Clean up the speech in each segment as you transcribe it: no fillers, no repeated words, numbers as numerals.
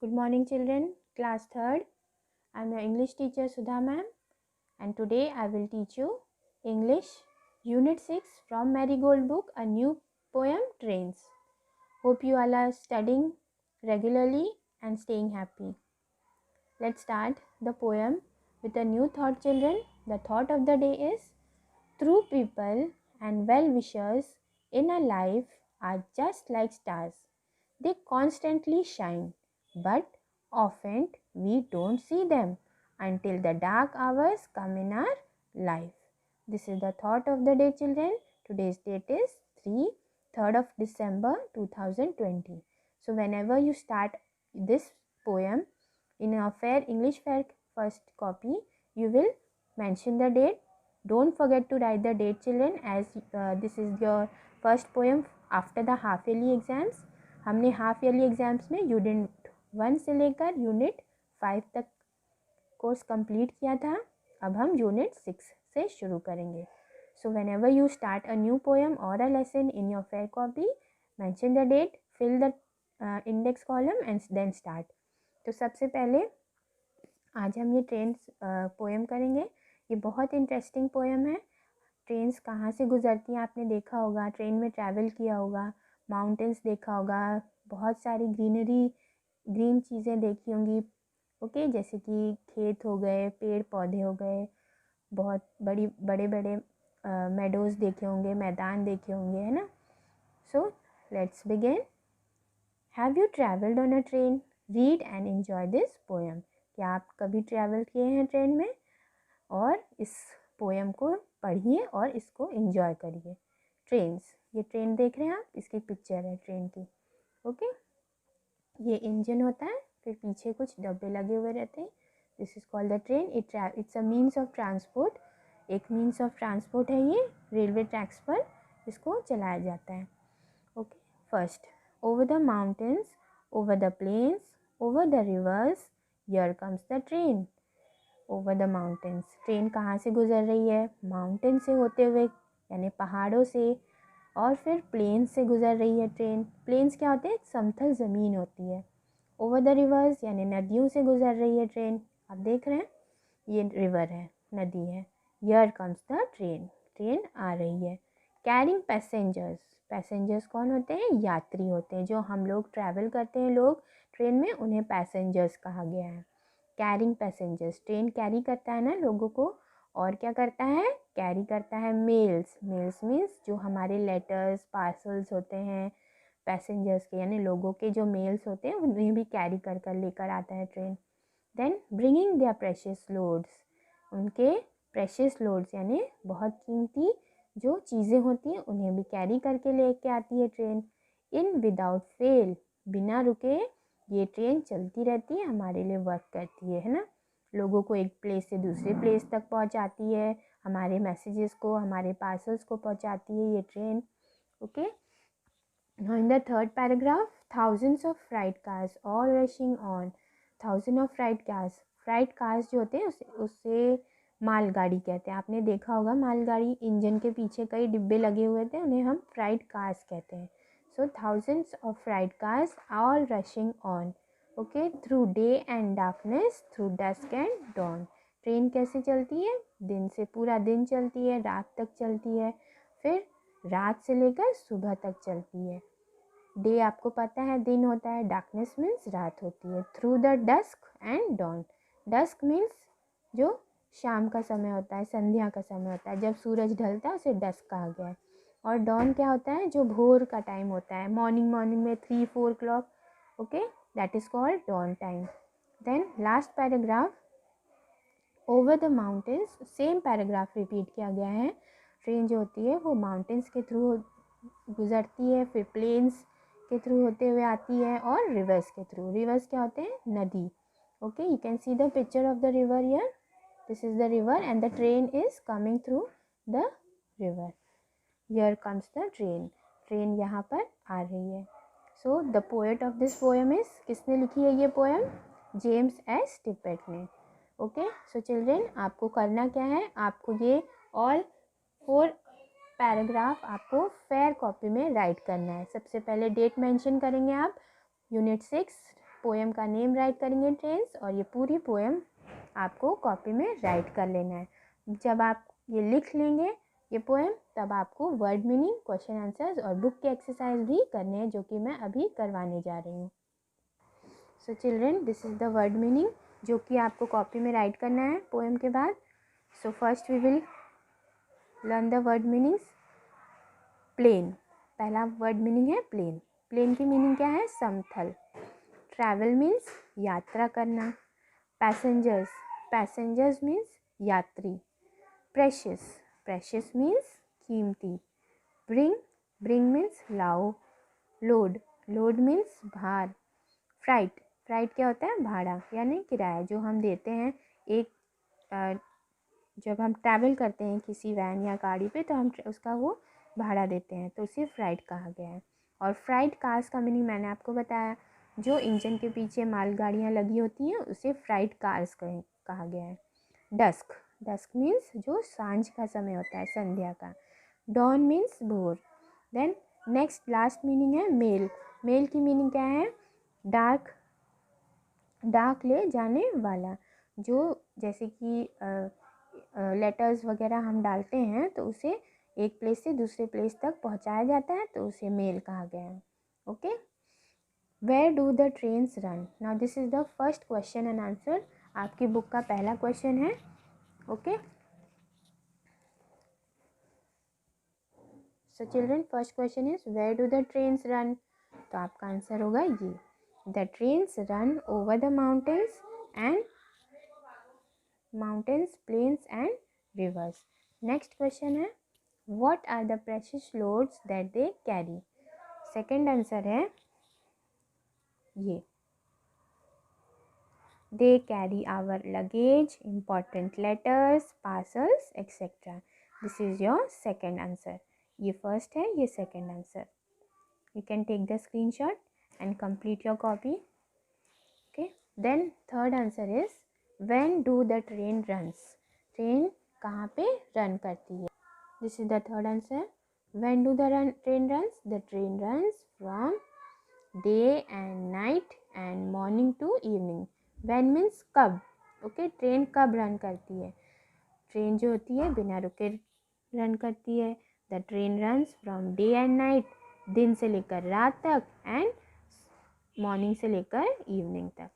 Good morning children, class 3rd. I am your English teacher Sudha ma'am and today I will teach you English Unit 6 from Marigold book, a new poem, Trains. Hope you all are studying regularly and staying happy. Let's start the poem with a new thought children. The thought of the day is, true people and well-wishers in our life are just like stars. They constantly shine, but often we don't see them until the dark hours come in our life. This is the thought of the day children. Today's date is 3rd of December 2020. So whenever you start this poem in a fair English fair first copy, you will mention the date. Don't forget to write the date children, as this is your first poem after the half yearly exams. हमने half yearly exams में unit 1 से लेकर unit 5 तक course complete किया था. अब हम unit 6 से शुरू करेंगे. So whenever you start a new poem or a lesson in your fair copy, mention the date, fill the index column and then start. तो सबसे पहले आज हम ये ट्रेन्स पोएम करेंगे. ये बहुत इंटरेस्टिंग पोएम है. ट्रेन्स कहाँ से गुजरती हैं आपने देखा होगा, ट्रेन में ट्रैवल किया होगा, माउंटेन्स देखा होगा, बहुत सारी ग्रीन चीज़ें देखी होंगी. ओके, जैसे कि खेत हो गए, पेड़ पौधे हो गए, बहुत बड़े बड़े मेडोज़ देखे होंगे, मैदान देखे होंगे, है ना. So let's begin. Have you travelled on a train? Read and enjoy this poem. क्या आप कभी ट्रैवल किए हैं ट्रेन में? और इस पोएम को पढ़िए और इसको एंजॉय करिए. ट्रेन्स, ये ट्रेन देख रहे हैं आप, इसकी पिक्चर है ट्रेन की. ओके, ये इंजन होता है, फिर पीछे कुछ डब्बे लगे हुए रहते हैं. This is called the train. It's a means of transport. एक मीन्स ऑफ ट्रांसपोर्ट है ये. रेलवे ट्रैक्स पर इसको चलाया जाता है. Okay, first, over the mountains, over the plains, over the rivers, here comes the train. Over the mountains, train कहाँ से गुजर रही है? माउंटेन से होते हुए, यानी पहाड़ों से. और फिर प्लेन्स से गुजर रही है ट्रेन. प्लेन्स क्या होते हैं? समतल ज़मीन होती है. ओवर द रिवर्स, यानी नदियों से गुजर रही है ट्रेन. आप देख रहे हैं, ये रिवर है, नदी है. Here comes the train, train आ रही है. कैरिंग पैसेंजर्स, पैसेंजर्स कौन होते हैं? यात्री होते हैं. जो हम लोग ट्रैवल करते हैं लोग ट्रेन में, उन्हें पैसेंजर्स कहा गया है. कैरिंग पैसेंजर्स, ट्रेन कैरी करता है ना लोगों को. और क्या करता है? कैरी करता है मेल्स. मेल्स मीन्स जो हमारे लेटर्स, पार्सल्स होते हैं पैसेंजर्स के, यानी लोगों के जो मेल्स होते हैं उन्हें भी कैरी कर लेकर आता है train. Then bringing their precious loads, उनके प्रेशियस लोड्स यानी बहुत कीमती जो चीज़ें होती हैं उन्हें भी कैरी करके लेके आती है ट्रेन. इन विदाउट फेल, बिना रुके ये ट्रेन चलती रहती है, हमारे लिए वर्क करती है ना. लोगों को एक प्लेस से दूसरे प्लेस तक पहुंचाती है, हमारे मैसेजेस को, हमारे पार्सल्स को पहुंचाती है ये train. Okay, now in the third paragraph, thousands of freight cars all rushing on. Thousand of freight cars जो होते हैं उससे मालगाड़ी कहते हैं. आपने देखा होगा मालगाड़ी, इंजन के पीछे कई डिब्बे लगे हुए थे, उन्हें हम फ्राइट कार्स कहते हैं. So thousands of freight cars all rushing on. Okay, through day and darkness, through dusk and dawn. Train कैसे चलती है? दिन से पूरा दिन चलती है, रात तक चलती है, फिर रात से लेकर सुबह तक चलती है. डे आपको पता है दिन होता है, डार्कनेस मीन्स रात होती है. Through the dusk and dawn. Dusk means जो शाम का समय होता है, संध्या का समय होता है, जब सूरज ढलता है उसे डस्क कहा गया है. और डॉन क्या होता है? जो भोर का टाइम होता है, मॉर्निंग में 3-4 o'clock. Okay, that is called dawn time. Then last paragraph, over the mountains. Same paragraph repeat किया गया है. ट्रेन जो होती है वो माउंटेन्स के थ्रू गुजरती है, फिर प्लेन्स के थ्रू होते हुए आती है, और रिवर्स के थ्रू. रिवर्स क्या होते हैं? नदी. Okay, you can see the picture of the river here. This is the river and the train is coming through the river. Here comes the train, train यहाँ पर आ रही है. So the poet of this poem is, किसने लिखी है ये poem? James S टिपेट ने. Okay, सो children, आपको करना क्या है? आपको ये ऑल 4 पैराग्राफ आपको फेयर कॉपी में राइट करना है. सबसे पहले डेट मेंशन करेंगे आप, यूनिट 6 पोएम का नेम राइट करेंगे ट्रेन्स, और ये पूरी पोएम आपको कॉपी में राइट कर लेना है। जब आप ये लिख लेंगे ये पोएम, तब आपको वर्ड मीनिंग, क्वेश्चन आंसर्स और बुक के एक्सरसाइज भी करने हैं, जो कि मैं अभी करवाने जा रही हूँ। So children, this is the word meaning जो कि आपको कॉपी में राइट करना है पोएम के बाद। So first we will learn the word meanings. Plain, पहला वर्ड मीनिंग है प्लेन। प्लेन की मीनिंग क्या है? समथल। ट्रैवल मीन्स यात्रा करना। पैसेंजर्स, पैसेंजर्स मीन्स यात्री। प्रेशियस, प्रेशियस मीन्स कीमती। ब्रिंग, ब्रिंग मीन्स लाओ। लोड, लोड मीन्स भार। फ्राइट, फ्राइट क्या होता है? भाड़ा यानी किराया जो हम देते हैं एक जब हम ट्रैवल करते हैं किसी वैन या गाड़ी पे, तो हम उसका वो भाड़ा देते हैं, तो उसे फ्राइट कहा गया है। और फ्राइट कार्स का मीनिंग मैंने आपको बताया, जो इंजन के पीछे मालगाड़ियाँ लगी होती हैं उसे फ्राइट कार्स कहा गया है। डस्क, डस्क मीन्स जो सांझ का समय होता है, संध्या का। डॉन मीन्स भोर। देन नेक्स्ट लास्ट मीनिंग है मेल। मेल की मीनिंग क्या है? डार्क, डाक ले जाने वाला। जो जैसे कि लेटर्स वगैरह हम डालते हैं तो उसे एक प्लेस से दूसरे प्लेस तक पहुंचाया जाता है, तो उसे मेल कहा गया है। Okay, where do the trains run? Now this is the first question and answer. आपकी बुक का पहला क्वेश्चन है। Okay, so children, first question is where do the trains run? तो आपका आंसर होगा ये, the trains run over the mountains and mountains, plains and rivers. Next question है, what are the precious loads that they carry? Second answer है ये, they carry our luggage, important letters, parcels, etc. This is your second answer. ये first है, ये second answer. You can take the screenshot and complete your copy. Okay, then third answer is when do the train runs? Train कहाँ पे run करती है? This is the third answer. when do the train runs? The train runs from day and night and morning to evening. when means कब। Okay, train कब run करती है? Train जो होती है बिना रुके रन करती है। The train runs from day and night, दिन से लेकर रात तक, एंड मॉर्निंग से लेकर इवनिंग तक।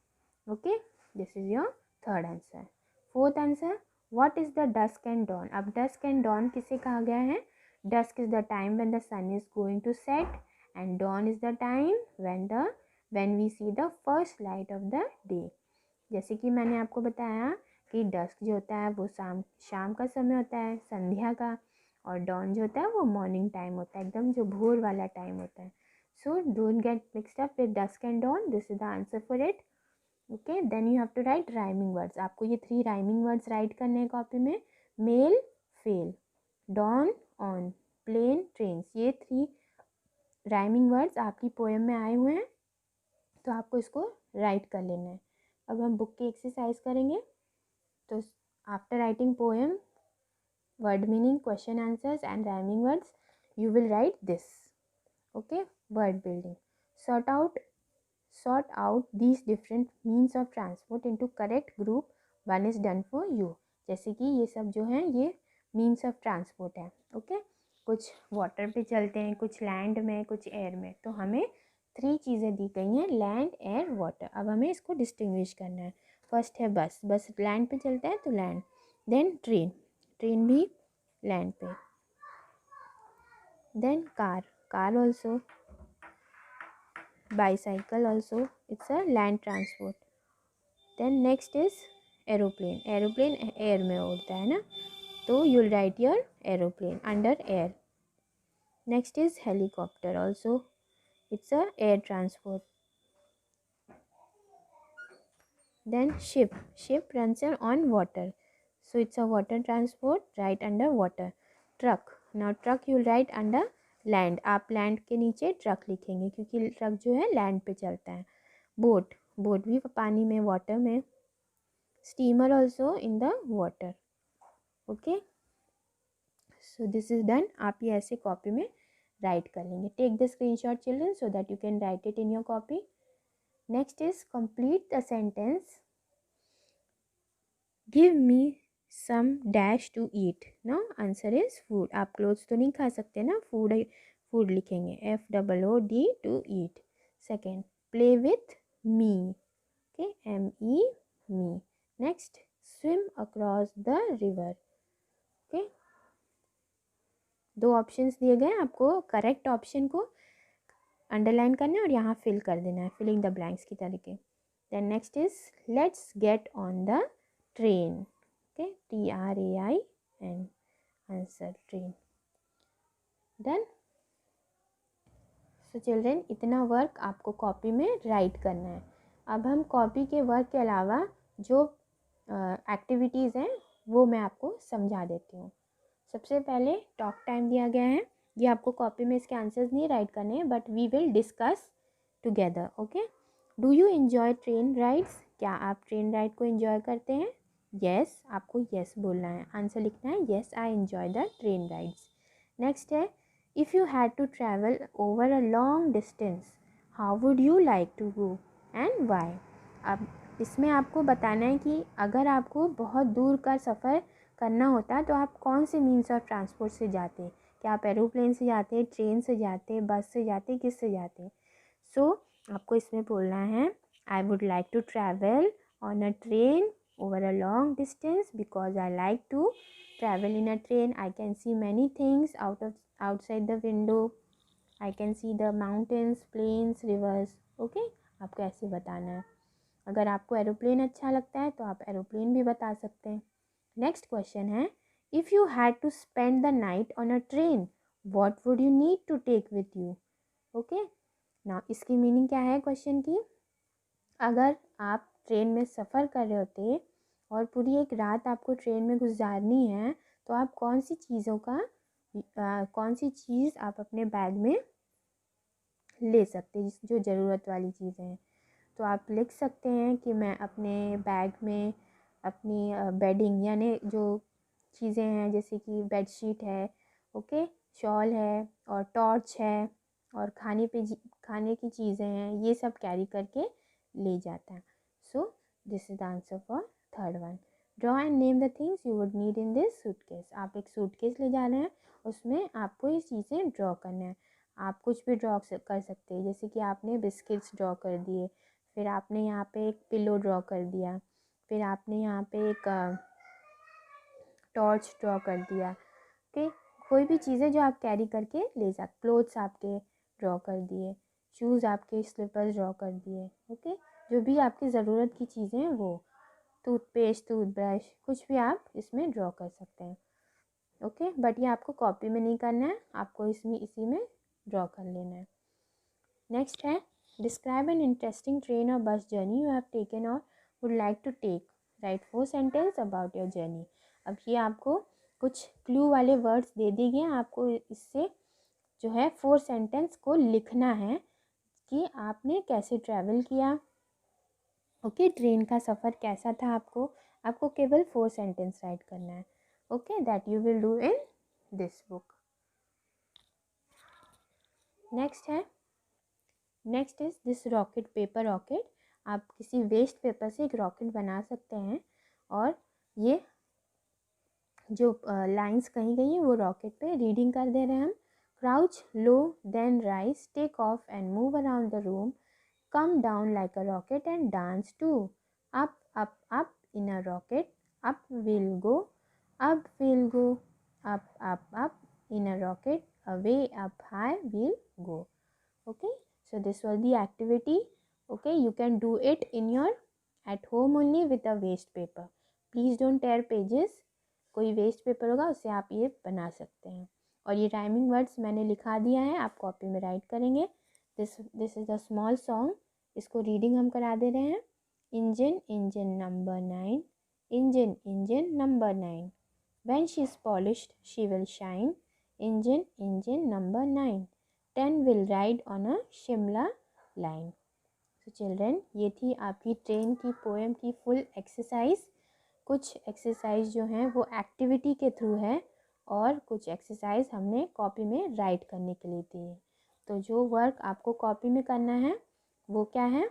Okay, this is your third answer. Fourth answer, what is the dusk and dawn? अब डस्क एंड डॉन किसे कहा गया है? Dusk is the time when the sun is going to set and dawn is the time when we see the first light of the day. जैसे कि मैंने आपको बताया कि डस्क जो होता है वो शाम का समय होता है, संध्या का, और डॉन जो होता है वो मॉर्निंग टाइम होता है, एकदम जो भोर वाला टाइम होता है। So don't get mixed up with dusk and dawn, this is the answer for it. Okay, then you have to write rhyming words. आपको ये 3 राइमिंग वर्ड्स राइट करने हैं कॉपी में। Mail, fail, dawn, on, plain, trains. ये 3 rhyming words आपकी poem में आए हुए हैं, तो आपको इसको राइट कर लेना है। अब हम बुक की एक्सरसाइज करेंगे। तो after writing poem, word meaning, question answers and rhyming words, you will write this. Okay, word building. Sort out these different means of transport into correct group. One is done for you. जैसे कि ये सब जो हैं ये means of transport है। Okay, कुछ water पे चलते हैं, कुछ लैंड में, कुछ एयर में। तो हमें 3 चीज़ें दी गई हैं, लैंड, एयर, वाटर। अब हमें इसको डिस्टिंग्विश करना है। फर्स्ट है बस, बस लैंड पे चलता है तो लैंड। देन ट्रेन, ट्रेन भी लैंड पे। Then car, car also. Bicycle also, it's a land transport. Then next is aeroplane, aeroplane air में उड़ता है ना, तो you'll write your aeroplane under air. Next is helicopter also, it's a air transport. Then ship, ship runs on water, so it's a water transport, right under water. Truck, now truck you write under land, आप land के नीचे truck लिखेंगे क्योंकि truck जो है land पे चलता है। बोट, बोट भी पानी में, वाटर में। Steamer also in the water. Okay, so this is done. आप ये ऐसे कॉपी में राइट कर लेंगे। Take the screenshot children so that you can write it in your copy. Next is complete the sentence, give me some dash to eat. No, answer is food. आप clothes तो नहीं खा सकते ना, food food लिखेंगे FOOD to eat. Second, play with me, okay, ME me. Next, swim across the river, okay. दो options दिए गए, आपको करेक्ट ऑप्शन को अंडरलाइन करना है और यहाँ फिल कर देना है, फिलिंग द ब्लैंक्स की तरीके। Then next is let's get on the train, okay, TRAIN, answer train. Done. So children, इतना वर्क आपको कॉपी में राइट करना है। अब हम कॉपी के वर्क के अलावा जो एक्टिविटीज़ हैं वो मैं आपको समझा देती हूँ। सबसे पहले टॉक टाइम दिया गया है, ये आपको कॉपी में इसके आंसर्स नहीं राइट करने हैं, but we will discuss together, okay. Do you enjoy train rides, क्या आप ट्रेन राइड को एंजॉय करते हैं? येस, आपको येस बोलना है, आंसर लिखना है yes I enjoy the train rides. Next है, if you had to travel over a long distance how would you like to go and why. अब इसमें आपको बताना है कि अगर आपको बहुत दूर का सफ़र करना होता तो आप कौन से मीन्स ऑफ ट्रांसपोर्ट से जाते, क्या आप एरोप्लेन से जाते, ट्रेन से जाते, बस से जाते, किस से जाते। सो आपको इसमें बोलना है I would like to travel on a train over a long distance because I like to travel in a train. I can see many things outside the window. I can see the mountains, plains, rivers. Okay, आपको ऐसे बताना है। अगर आपको aeroplane अच्छा लगता है तो आप एरोप्लेन भी बता सकते हैं। नेक्स्ट क्वेश्चन है, if you had to spend the night on a train what would you need to take with you. Okay, ना इसकी मीनिंग क्या है क्वेश्चन की, अगर आप ट्रेन में सफ़र कर रहे होते और पूरी एक रात आपको ट्रेन में गुजारनी है तो आप कौन सी चीज़ आप अपने बैग में ले सकते हैं, जो ज़रूरत वाली चीज़ें हैं। तो आप लिख सकते हैं कि मैं अपने बैग में अपनी बेडिंग यानी जो चीज़ें हैं जैसे कि बेडशीट है, ओके, शॉल है और टॉर्च है और खाने की चीज़ें हैं, ये सब कैरी करके ले जाता है। सो this is the answer for third one. Draw and name the things you would need in this suitcase. आप एक सूटकेस ले जा रहे हैं, उसमें आपको ये चीज़ें ड्रॉ करना है। आप कुछ भी ड्रॉ कर सकते हैं, जैसे कि आपने बिस्किट्स ड्रॉ कर दिए, फिर आपने यहाँ पे एक पिलो ड्रॉ कर दिया, फिर आपने यहाँ पे एक टॉर्च ड्रॉ कर दिया, ओके। कोई भी चीज़ें जो आप कैरी करके ले सकते, क्लोथ्स आपके ड्रॉ कर दिए, शूज़ आपके, स्लीपर्स ड्रॉ कर दिए, ओके। जो भी आपकी ज़रूरत की चीज़ें हैं वो, टूथपेस्ट, टूथब्रश, कुछ भी आप इसमें ड्रॉ कर सकते हैं, ओके। बट ये आपको कॉपी में नहीं करना है, आपको इसी में ड्रॉ कर लेना है। नेक्स्ट है, डिस्क्राइब एन इंटरेस्टिंग ट्रेन और bus journey you have taken और would like to take, write 4 sentence about your journey. अब ये आपको कुछ क्लू वाले वर्ड्स दे दिए गए, आपको इससे जो है 4 सेंटेंस को लिखना है कि आपने कैसे ट्रैवल किया, ओके, ट्रेन का सफ़र कैसा था। आपको केवल 4 सेंटेंस राइट करना है, okay, that you will do in this book. Next is this rocket, paper rocket. आप किसी वेस्ट पेपर से एक रॉकेट बना सकते हैं और ये जो लाइंस कही गई हैं वो रॉकेट पे रीडिंग कर दे रहे हैं हम। Crouch low then rise, take off and move around the room, come down like a rocket and dance to, up up up in a rocket, up we'll go, up we'll go, up in a rocket, away up high we'll go, okay. So this was the activity, okay. You can do it in your at home only with a waste paper. Please don't tear pages. कोई waste paper होगा उससे आप ये बना सकते हैं। और ये राइमिंग वर्ड्स मैंने लिखा दिया है, आप कॉपी में राइट करेंगे। This is a small song, इसको रीडिंग हम करा दे रहे हैं। Engine engine number 9, engine engine number 9, when she is polished she will shine, engine engine number 9, 10 will ride on a Shimla line. So children, ये थी आपकी ट्रेन की पोएम की फुल एक्सरसाइज। कुछ एक्सरसाइज जो हैं वो एक्टिविटी के थ्रू है और कुछ एक्सरसाइज हमने कॉपी में राइट करने के लिए दी है। तो जो वर्क आपको कॉपी में करना है वो क्या है,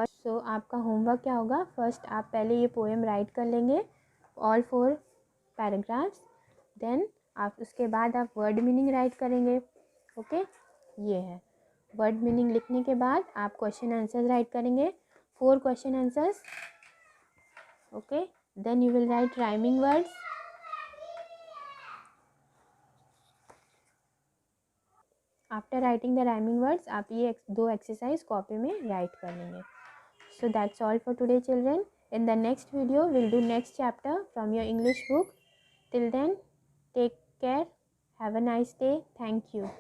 सो आपका होमवर्क क्या होगा, फर्स्ट आप पहले ये पोएम राइट कर लेंगे ऑल 4 पैराग्राफ्स, देन आप उसके बाद आप वर्ड मीनिंग राइट करेंगे। ओके, ये है वर्ड मीनिंग। लिखने के बाद आप क्वेश्चन आंसर्स राइट करेंगे, 4 question answers. Okay, then you will write rhyming words. After writing the rhyming words आप ये 2 एक्सरसाइज कॉपी में राइट कर लेंगे। So that's all for today, children. In the next video, we'll do next chapter from your English book. Till then, take care. Have a nice day. Thank you.